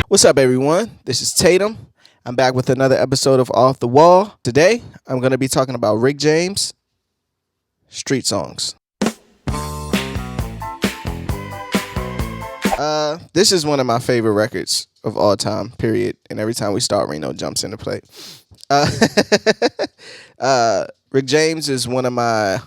What's up, everyone? This is Tatum. I'm back with another episode of Off the Wall. Today, I'm going to be talking about Rick James, street songs. This is one of my favorite records of all time, period. And every time we start, Reno jumps into play. Uh, Rick James is one of my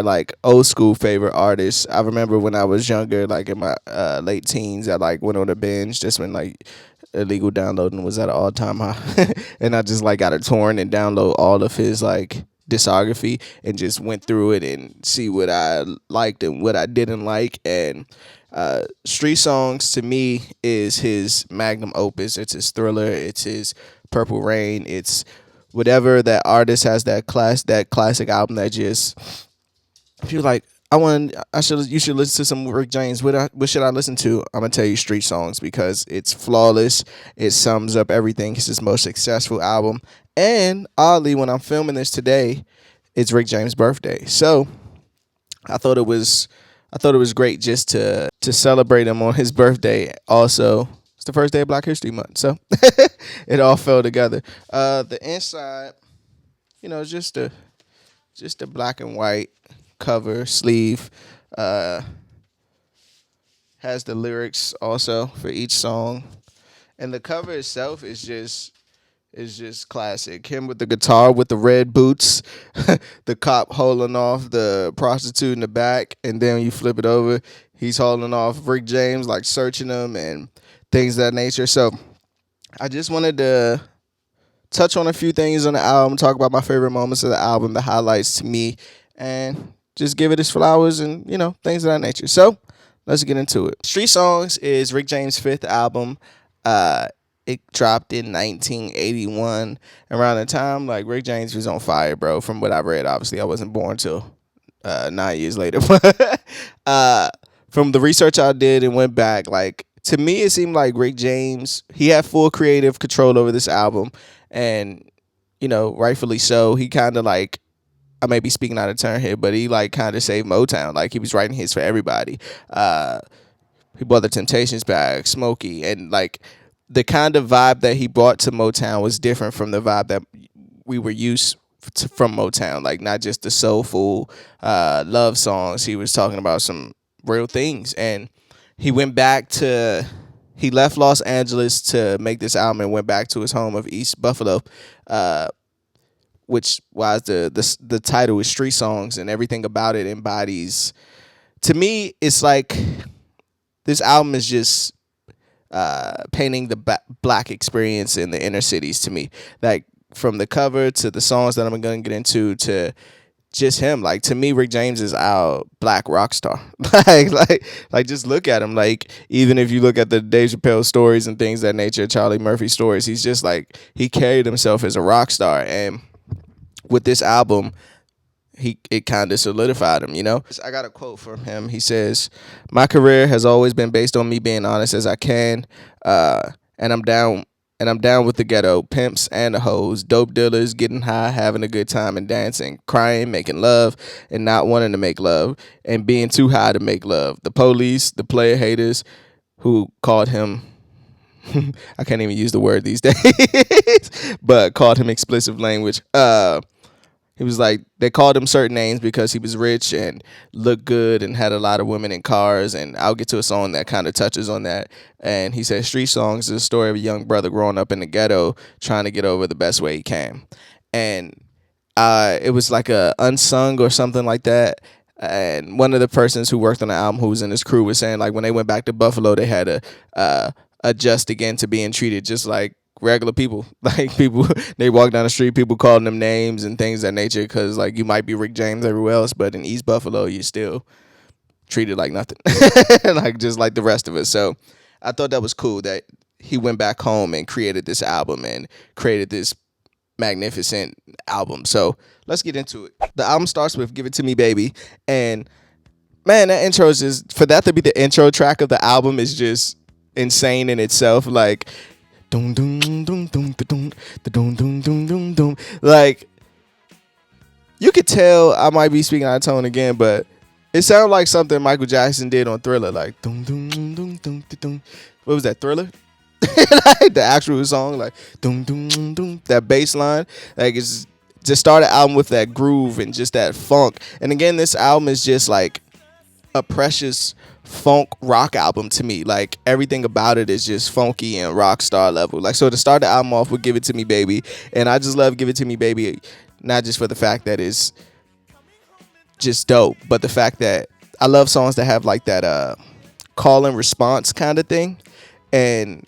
like old school favorite artists. I remember when I was younger, like in my late teens, I like went on a binge just when like illegal downloading was at an all time high, and I just like got a torrent and download all of his like discography and just went through it and see what I liked and what I didn't like. And Street Songs to me is his magnum opus. It's his Thriller. It's his Purple Rain. It's whatever that artist has that classic album that just, if you're like, you should listen to some Rick James. What should I listen to? I'm gonna tell you Street Songs because it's flawless. It sums up everything. It's his most successful album. And oddly, when I'm filming this today, it's Rick James' birthday. So I thought it was great just to celebrate him on his birthday. Also, it's the first day of Black History Month, so it all fell together. The inside, just a black and white cover sleeve. Has the lyrics also for each song, and the cover itself is just classic. Him with the guitar with the red boots, the cop holding off the prostitute in the back, and then you flip it over, he's holding off Rick James, like searching him and things of that nature. So I just wanted to touch on a few things on the album, talk about my favorite moments of the album, the highlights to me, and just give it his flowers and, things of that nature. So let's get into it. Street Songs is Rick James' fifth album. It dropped in 1981. Around the time, like, Rick James was on fire, bro. From what I read, obviously, I wasn't born till 9 years later. From the research I did and went back, like, to me, it seemed like Rick James, he had full creative control over this album. And, rightfully so. He kind of, like, I may be speaking out of turn here, but he, like, kind of saved Motown. Like, he was writing hits for everybody. He brought the Temptations back, Smokey, and, like, the kind of vibe that he brought to Motown was different from the vibe that we were used to from Motown. Like, not just the soulful love songs. He was talking about some real things. And he left Los Angeles to make this album and went back to his home of East Buffalo, which was the title is Street Songs, and everything about it embodies. To me, it's like this album is just painting the black experience in the inner cities to me. Like, from the cover to the songs that I'm going to get into to just him. Like, to me, Rick James is our black rock star. like just look at him. Like, even if you look at the Dave Chappelle stories and things of that nature, Charlie Murphy stories, he's just like, he carried himself as a rock star. And with this album, it kind of solidified him, I got a quote from him. He says, "My career has always been based on me being honest as I can, and I'm down with the ghetto, pimps and the hoes, dope dealers, getting high, having a good time and dancing, crying, making love, and not wanting to make love, and being too high to make love. The police, the player haters who called him," I can't even use the word these days, but called him explicit language. He was like, they called him certain names because he was rich and looked good and had a lot of women in cars. And I'll get to a song that kind of touches on that. And he said, "Street Songs is a story of a young brother growing up in the ghetto, trying to get over the best way he can." And it was like a unsung or something like that. And one of the persons who worked on the album, who was in his crew, was saying, like, when they went back to Buffalo, they had to adjust again to being treated just like regular people. Like, people, they walk down the street, people calling them names and things of that nature, because, like, you might be Rick James everywhere else, but in East Buffalo, you're still treated like nothing. Like, just like the rest of us. So I thought that was cool that he went back home and created this album and created this magnificent album. So let's get into it. The album starts with "Give It To Me, Baby," and man, that intro is just, for that to be the intro track of the album is just insane in itself. Like, dum dum dum dum dum dum dum dum dum dum. Like, you could tell I might be speaking out of tone again, but it sounded like something Michael Jackson did on Thriller, like dum dum dum dum dum, dum. What was that, Thriller? Like the actual song, like dum dum dum dum, that bass line, like it's just start an album with that groove and just that funk. And again, this album is just like a precious funk rock album to me. Like everything about it is just funky and rock star level. Like, so to start the album off with Give It To Me Baby, and I just love Give It To Me Baby, not just for the fact that it's just dope, but the fact that I love songs that have like that call and response kind of thing. And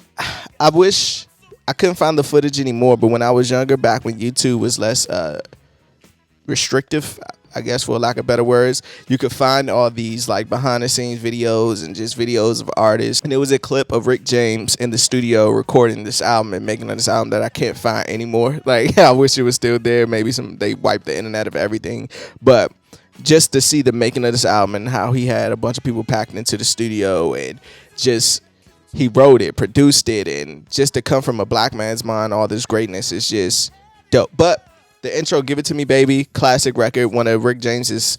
I wish I couldn't find the footage anymore, but when I was younger, back when YouTube was less restrictive, I guess, for lack of better words, you could find all these like behind the scenes videos and just videos of artists. And it was a clip of Rick James in the studio recording this album and making this album that I can't find anymore. Like, I wish it was still there. Maybe they wiped the internet of everything. But just to see the making of this album and how he had a bunch of people packed into the studio and just he wrote it, produced it, and just to come from a black man's mind, all this greatness is just dope. But the intro, Give It To Me Baby, classic record, one of Rick James's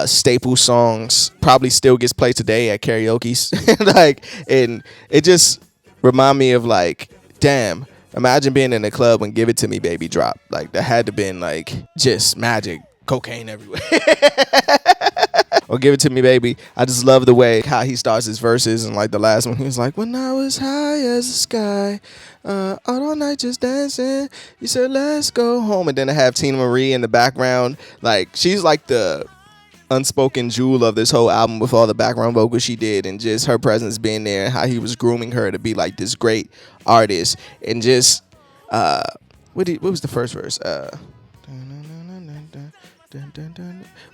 staple songs, probably still gets played today at karaoke's. Like, and it just remind me of like, damn, imagine being in a club when Give It To Me Baby dropped. Like, that had to been like just magic, cocaine everywhere. Or Give It To Me Baby. I just love the way how he starts his verses, and like the last one, he was like, when I was high as the sky, out all night just dancing, you said let's go home. And then I have Tina Marie in the background. Like, she's like the unspoken jewel of this whole album with all the background vocals she did, and just her presence being there, and how he was grooming her to be like this great artist. And just what was the first verse?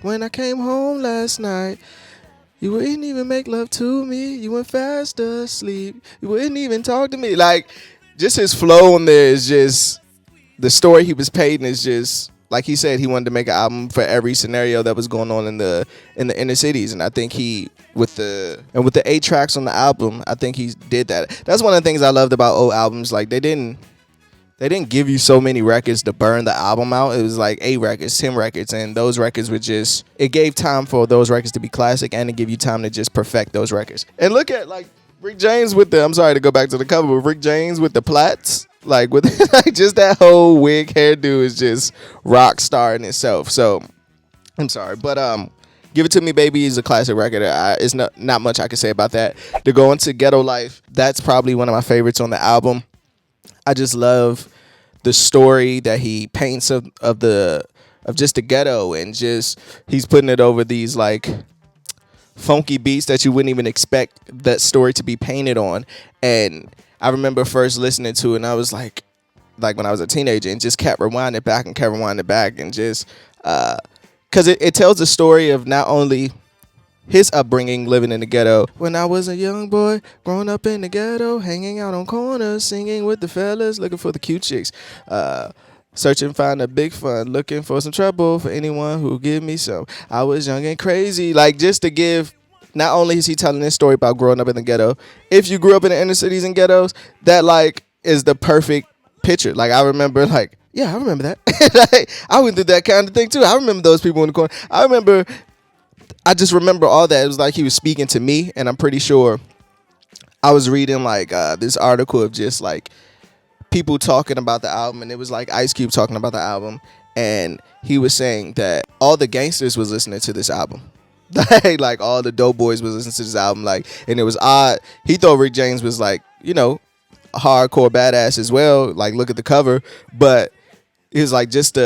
When I came home last night, you wouldn't even make love to me. You went fast asleep. You wouldn't even talk to me. Like, just his flow on there is just, the story he was painting is just, like he said, he wanted to make an album for every scenario that was going on in the inner cities. And I think with the 8 tracks on the album, I think he did that. That's one of the things I loved about old albums. Like, they didn't give you so many records to burn the album out. It was like 8 records, 10 records, and those records were just, it gave time for those records to be classic and to give you time to just perfect those records. And look at like Rick James with I'm sorry to go back to the cover, but Rick James with the plaits, like with like just that whole wig hairdo is just rock star in itself. So I'm sorry, but Give It To Me Baby is a classic record. It's not much I can say about that. To go into Ghetto Life, that's probably one of my favorites on the album. I just love the story that he paints of just the ghetto, and just he's putting it over these like funky beats that you wouldn't even expect that story to be painted on. And I remember first listening to it, and I was like when I was a teenager, and just kept rewinding back and just because it tells the story of not only his upbringing living in the ghetto. When I was a young boy, growing up in the ghetto, hanging out on corners, singing with the fellas, looking for the cute chicks, searching, find a big fun, looking for some trouble for anyone who give me some. I was young and crazy. Like, just to give, not only is he telling this story about growing up in the ghetto, if you grew up in the inner cities and ghettos, that like is the perfect picture. Like, I remember like, yeah, I remember that. Like, I went through that kind of thing too. I remember those people in the corner. I just remember all that. It was like he was speaking to me, and I'm pretty sure I was reading like this article of just like people talking about the album, and it was like Ice Cube talking about the album, and he was saying that all the gangsters was listening to this album. Like all the dope boys was listening to this album, like, and it was odd. He thought Rick James was like, you know, a hardcore badass as well. Like, look at the cover, but it was like just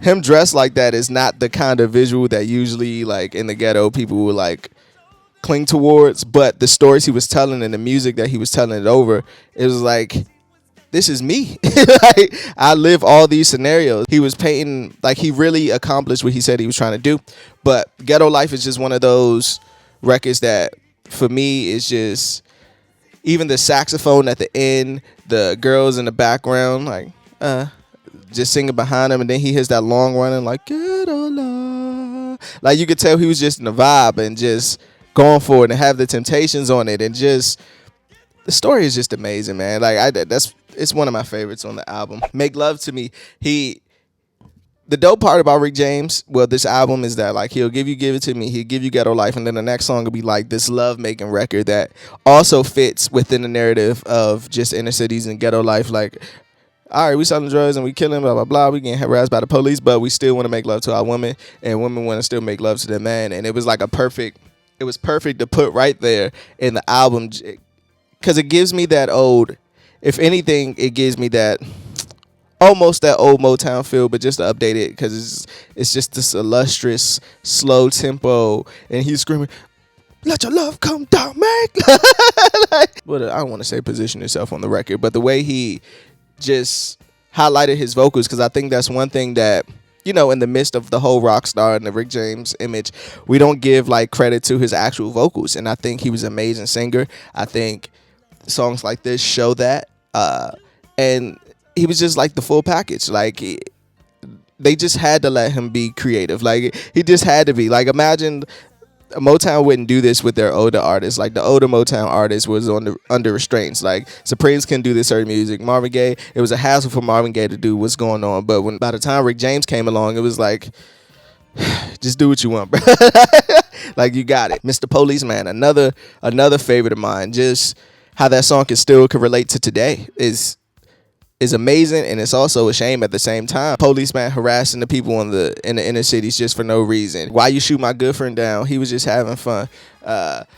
him dressed like that is not the kind of visual that usually like in the ghetto people would like cling towards. But the stories he was telling and the music that he was telling it over, it was like, this is me. Like, I live all these scenarios. He was painting, like, he really accomplished what he said he was trying to do. But Ghetto Life is just one of those records that for me is just, even the saxophone at the end, the girls in the background, like just singing behind him, and then he hits that long running like Ghetto Life. Like, you could tell he was just in the vibe and just going for it, and have the Temptations on it, and just the story is just amazing, man. Like, it's one of my favorites on the album. Make Love to Me, the dope part about Rick James, well, this album is that like he'll give you "Give It to Me," he'll give you "Ghetto Life," and then the next song will be like this love making record that also fits within the narrative of just inner cities and ghetto life. Like, all right, we selling drugs and we killing, blah blah blah. We getting harassed by the police, but we still want to make love to our women, and women want to still make love to their man. And it was like it was perfect to put right there in the album, because it gives me that old. If anything, it gives me that almost that old Motown feel, but just to update it, because it's just this illustrious slow tempo, and he's screaming, "Let your love come down, man." But I don't want to say position himself on the record, but the way he just highlighted his vocals, because I think that's one thing that, you know, in the midst of the whole rock star and the Rick James image, we don't give like credit to his actual vocals, and I think he was an amazing singer. I think songs like this show that, and he was just like the full package. Like, they just had to let him be creative. Like, he just had to be. Like, imagine Motown wouldn't do this with their older artists. Like, the older Motown artists was under restraints. Like, Supremes couldn't do this certain music. Marvin Gaye, it was a hassle for Marvin Gaye to do what's going on. But by the time Rick James came along, it was like, just do what you want, bro. Like, you got it. Mr. Policeman, another favorite of mine. Just how that song could relate to today is amazing, and it's also a shame at the same time. Policeman harassing the people in the inner cities just for no reason. Why you shoot my good friend down? He was just having fun.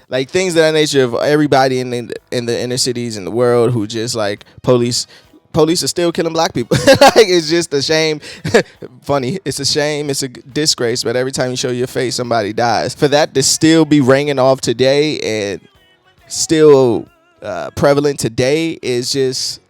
Like, things of that nature of everybody in the inner cities in the world who just like police are still killing black people. Like, it's just a shame. Funny, it's a shame, it's a disgrace, but every time you show your face, somebody dies. For that to still be ringing off today and still prevalent today is just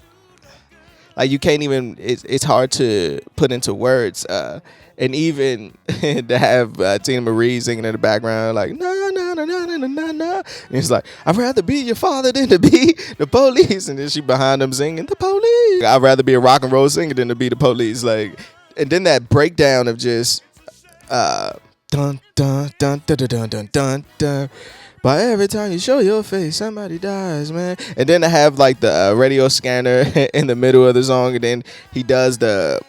like, you can't even, it's hard to put into words. And even to have Tina Marie singing in the background, like, no, no, no, no, no, no, no, no. And it's like, I'd rather be your father than to be the police. And then she behind them singing, the police. I'd rather be a rock and roll singer than to be the police. Like, and then that breakdown of just, dun, dun, dun, dun, dun, dun, dun, dun, dun. But every time you show your face, somebody dies, man. And then to have like the radio scanner in the middle of the song, and then he does the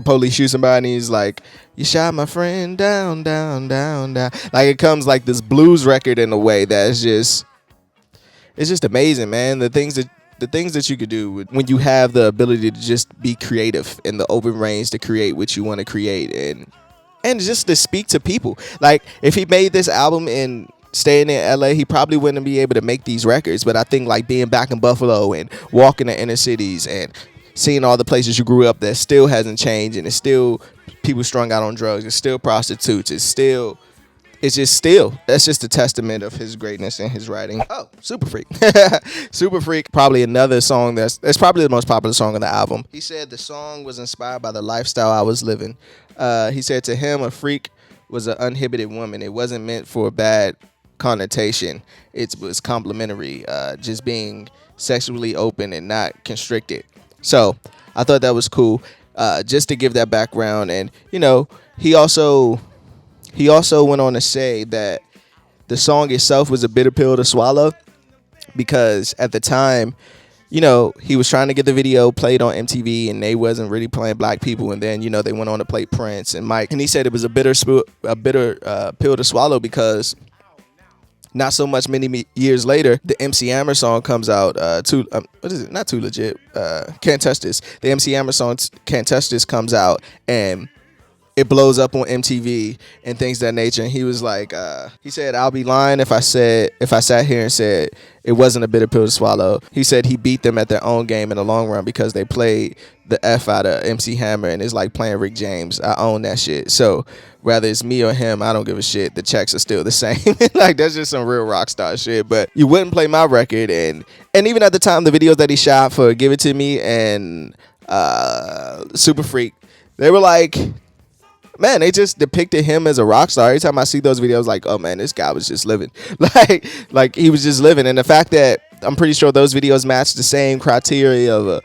police shoot somebody, and he's like, "You shot my friend down, down, down, down." Like, it comes like this blues record in a way that's just, it's just amazing, man. The things that you could do when you have the ability to just be creative in the open range to create what you want to create, and just to speak to people. Like, if he made this album in staying in LA, he probably wouldn't be able to make these records. But I think like being back in Buffalo and walking the inner cities and seeing all the places you grew up that still hasn't changed, and it's still people strung out on drugs, it's still prostitutes, that's just a testament of his greatness and his writing. Oh, Super Freak. Super Freak, probably another song that's probably the most popular song on the album. He said the song was inspired by the lifestyle I was living. He said to him, a freak was an uninhibited woman. It wasn't meant for a bad connotation. It was complimentary, just being sexually open and not constricted. So I thought that was cool, just to give that background. And, you know, he also went on to say that the song itself was a bitter pill to swallow, because at the time, you know, he was trying to get the video played on MTV, and they wasn't really playing black people. And then, you know, they went on to play Prince and Mike, and he said it was a bitter pill to swallow, because not so much many years later, the MC Hammer song comes out. What is it? Not Too Legit. Can't Touch This. The MC Hammer song Can't Touch This comes out, and it blows up on MTV and things of that nature. And he was like, he said, "I'll be lying if I sat here and said it wasn't a bitter pill to swallow." He said he beat them at their own game in the long run, because they played the F out of MC Hammer, and it's like playing Rick James. I own that shit. So whether it's me or him, I don't give a shit. The checks are still the same. Like, that's just some real rock star shit. But you wouldn't play my record. And even at the time, the videos that he shot for Give It To Me and Super Freak, they were like, man, they just depicted him as a rock star. Every time I see those videos, like, oh man, this guy was just living. like he was just living. And the fact that I'm pretty sure those videos match the same criteria of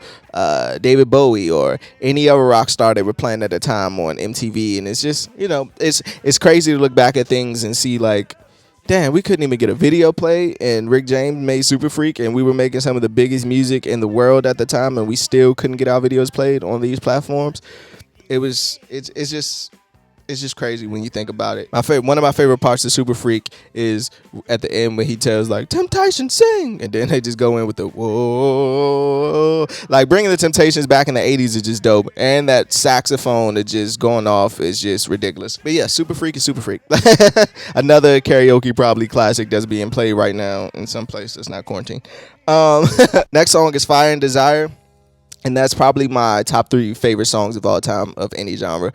David Bowie or any other rock star they were playing at the time on MTV. And it's just, you know, it's crazy to look back at things and see like, damn, we couldn't even get a video play, and Rick James made Super Freak, and we were making some of the biggest music in the world at the time, and we still couldn't get our videos played on these platforms. It's just crazy when you think about it. One of my favorite parts of Super Freak is at the end when he tells like Temptation sing, and then they just go in with the whoa. Like bringing the Temptations back in the 80s is just dope, and that saxophone that just going off is just ridiculous. But yeah, Super Freak is Super Freak. Another karaoke probably classic that's being played right now in some place that's not quarantine. Next song is Fire and Desire. And that's probably my top 3 favorite songs of all time of any genre.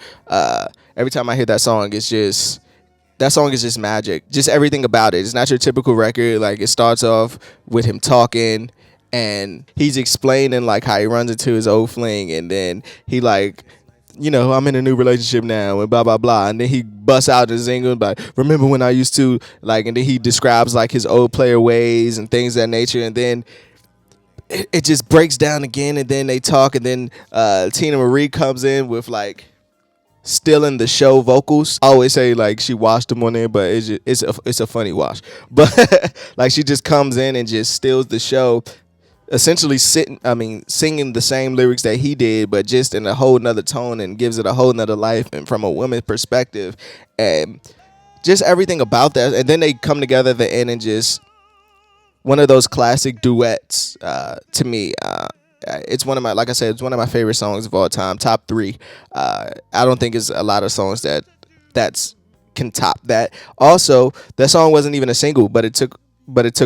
Every time I hear that song is just magic. Just everything about it. It's not your typical record. Like it starts off with him talking and he's explaining like how he runs into his old fling, and then he like, you know, I'm in a new relationship now and blah blah blah, and then he busts out his English like, remember when I used to like, and then he describes like his old player ways and things of that nature, and then it just breaks down again, and then they talk, and then Tina Marie comes in with like stealing the show vocals. I always say like she washed them on there, but it's a funny wash. But like she just comes in and just steals the show, essentially singing the same lyrics that he did, but just in a whole nother tone, and gives it a whole nother life and from a woman's perspective, and just everything about that. And then they come together at the end and just one of those classic duets to me. It's one of my, like I said, it's one of my favorite songs of all time. Top 3. I don't think it's a lot of songs that's can top that. Also, that song wasn't even a single, but it took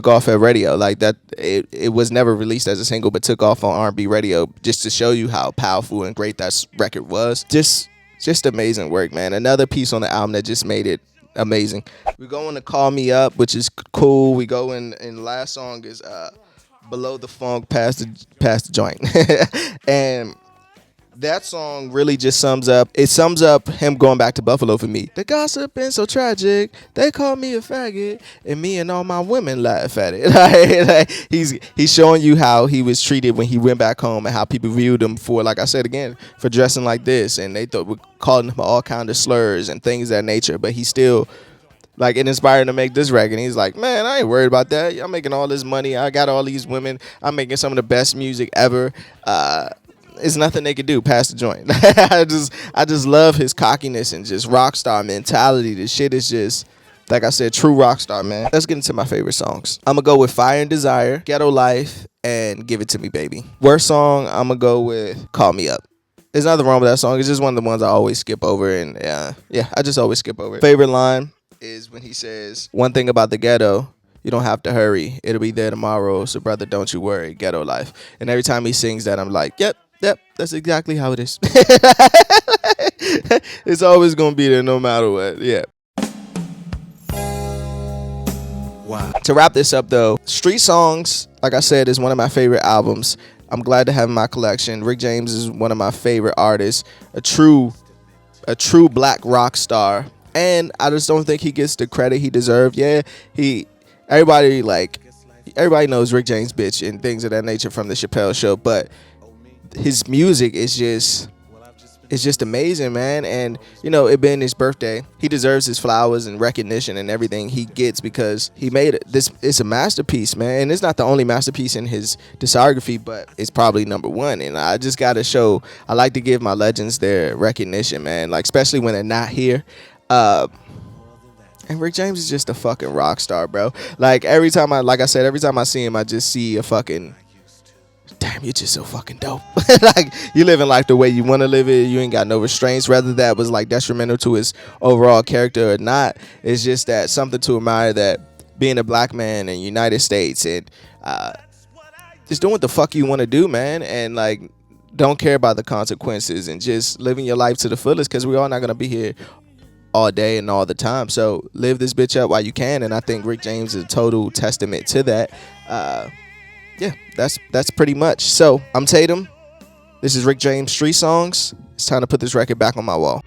off at radio. Like that, it was never released as a single, but took off on R&B radio, just to show you how powerful and great that record was. Just amazing work, man. Another piece on the album that just made it amazing. We go into Call Me Up, which is cool. We go in, and the last song is Below the Funk, Past the Joint. And that song really just sums up him going back to Buffalo for me. The gossip been so tragic, they call me a faggot, and me and all my women laugh at it. Like, he's showing you how he was treated when he went back home, and how people viewed him for, like I said again, for dressing like this, and they thought we're calling him all kind of slurs and things of that nature. But he still, like, it inspired him to make this record. And he's like, man, I ain't worried about that. I'm making all this money. I got all these women. I'm making some of the best music ever. It's nothing they could do past the joint. I just love his cockiness and just rock star mentality. This shit is just, like I said, true rock star, man. Let's get into my favorite songs. I'm gonna go with Fire and Desire, Ghetto Life, and Give It To Me, Baby. Worst song, I'm gonna go with Call Me Up. There's nothing wrong with that song. It's just one of the ones I always skip over, and I just always skip over it. Favorite line is when he says, one thing about the ghetto, you don't have to hurry. It'll be there tomorrow, so brother, don't you worry. Ghetto life. And every time he sings that, I'm like, yep, that's exactly how it is. It's always going to be there no matter what. Yeah. Wow. To wrap this up, though, Street Songs, like I said, is one of my favorite albums. I'm glad to have in my collection. Rick James is one of my favorite artists, a true black rock star. And I just don't think he gets the credit he deserved. Yeah, everybody knows Rick James bitch and things of that nature from the Chappelle Show, but his music is just amazing, man. And you know, it being his birthday, he deserves his flowers and recognition and everything he gets, because he made it. It's a masterpiece, man. And it's not the only masterpiece in his discography, but it's probably number 1. And I just gotta show, I like to give my legends their recognition, man, like especially when they're not here. And Rick James is just a fucking rock star, bro. Like every time I see him, I just see a fucking, damn, you're just so fucking dope. Like, you living life the way you want to live it. You ain't got no restraints, whether that was like detrimental to his overall character or not. It's just that something to admire, that being a black man in the United States and just doing what the fuck you want to do, man. And like, don't care about the consequences and just living your life to the fullest, because we're all not going to be here all day and all the time. So live this bitch up while you can. And I think Rick James is a total testament to that. Yeah, that's pretty much. So I'm Tatum. This is Rick James Street Songs. It's time to put this record back on my wall.